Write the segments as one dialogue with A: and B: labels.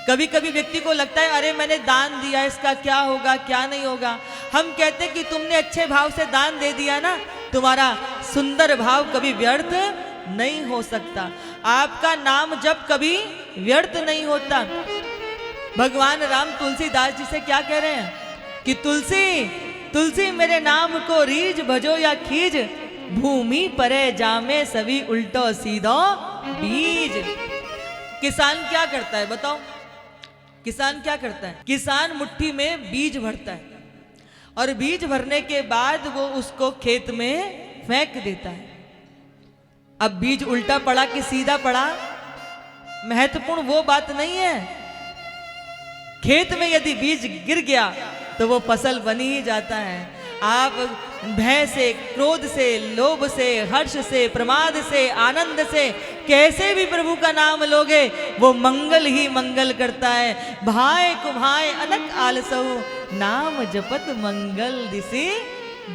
A: कभी कभी व्यक्ति को लगता है अरे मैंने दान दिया, इसका क्या होगा क्या नहीं होगा। हम कहते हैं कि तुमने अच्छे भाव से दान दे दिया ना, तुम्हारा सुंदर भाव कभी व्यर्थ नहीं हो सकता, आपका नाम जब कभी व्यर्थ नहीं होता। भगवान राम तुलसीदास जी से क्या कह रहे हैं कि तुलसी तुलसी मेरे नाम को रीझ भजो या खीज, भूमि परे जामे सभी उल्टो सीधो बीज। किसान क्या करता है बताओ, किसान क्या करता है? किसान मुट्ठी में बीज भरता है और बीज भरने के बाद वो उसको खेत में फेंक देता है। अब बीज उल्टा पड़ा कि सीधा पड़ा, महत्वपूर्ण वो बात नहीं है। खेत में यदि बीज गिर गया तो वो फसल बनी ही जाता है। आप भय से, क्रोध से, लोभ से, हर्ष से, प्रमाद से, आनंद से कैसे भी प्रभु का नाम लोगे, वो मंगल ही मंगल करता है। भाए कुभाए अनक आलसहु, नाम जपत मंगल दिसी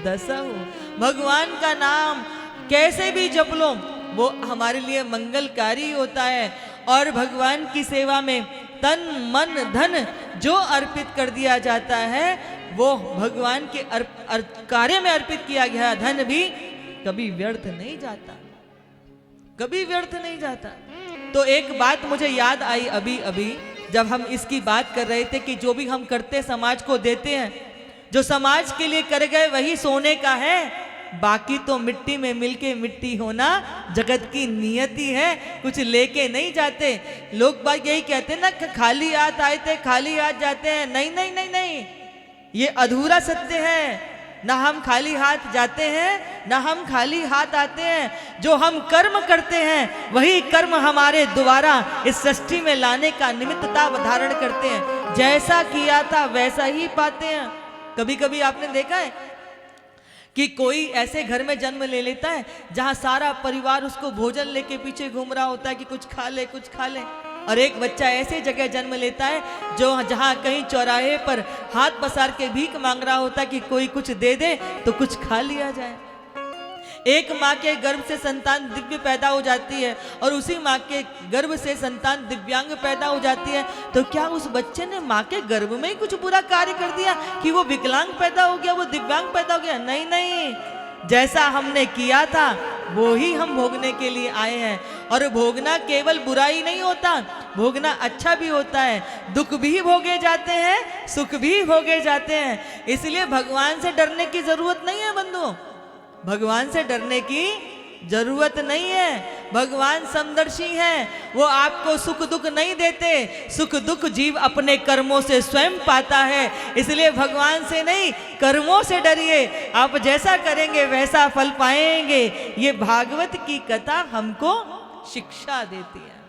A: दसहु। भगवान का नाम कैसे भी जप लो वो हमारे लिए मंगलकारी होता है। और भगवान की सेवा में तन मन धन जो अर्पित कर दिया जाता है वो भगवान के कार्य में अर्पित किया गया धन भी कभी व्यर्थ नहीं जाता, कभी व्यर्थ नहीं जाता। तो एक बात मुझे याद आई अभी अभी जब हम इसकी बात कर रहे थे कि जो भी हम करते समाज को देते हैं, जो समाज के लिए कर गए वही सोने का है, बाकी तो मिट्टी में मिलके मिट्टी होना जगत की नियति है, कुछ लेके नहीं जाते। लोग बात यही कहते हैं ना, खाली हाथ आए थे खाली हाथ जाते हैं। नहीं नहीं नहीं नहीं, ये अधूरा सत्य है। ना हम खाली हाथ जाते हैं ना हम खाली हाथ आते हैं। जो हम कर्म करते हैं वही कर्म हमारे द्वारा इस सृष्टि में लाने का निमित्तता धारण करते हैं। जैसा किया था वैसा ही पाते हैं। कभी कभी आपने देखा है कि कोई ऐसे घर में जन्म ले लेता है जहां सारा परिवार उसको भोजन लेके पीछे घूम रहा होता है कि कुछ खा ले कुछ खा ले, और एक बच्चा ऐसे जगह जन्म लेता है जो जहां कहीं चौराहे पर हाथ पसार के भीख मांग रहा होता है कि कोई कुछ दे दे तो कुछ खा लिया जाए। एक माँ के गर्भ से संतान दिव्य पैदा हो जाती है और उसी माँ के गर्भ से संतान दिव्यांग पैदा हो जाती है, तो क्या उस बच्चे ने माँ के गर्भ में ही कुछ बुरा कार्य कर दिया कि वो विकलांग पैदा हो गया, वो दिव्यांग पैदा हो गया? नहीं नहीं, जैसा हमने किया था वो ही हम भोगने के लिए आए हैं। और भोगना केवल बुराई नहीं होता, भोगना अच्छा भी होता है। दुख भी भोगे जाते हैं, सुख भी भोगे जाते हैं। इसलिए भगवान से डरने की जरूरत नहीं है बंधु, भगवान से डरने की जरूरत नहीं है। भगवान समदर्शी हैं, वो आपको सुख दुख नहीं देते, सुख दुख जीव अपने कर्मों से स्वयं पाता है। इसलिए भगवान से नहीं कर्मों से डरिए, आप जैसा करेंगे वैसा फल पाएंगे। ये भागवत की कथा हमको शिक्षा देती है।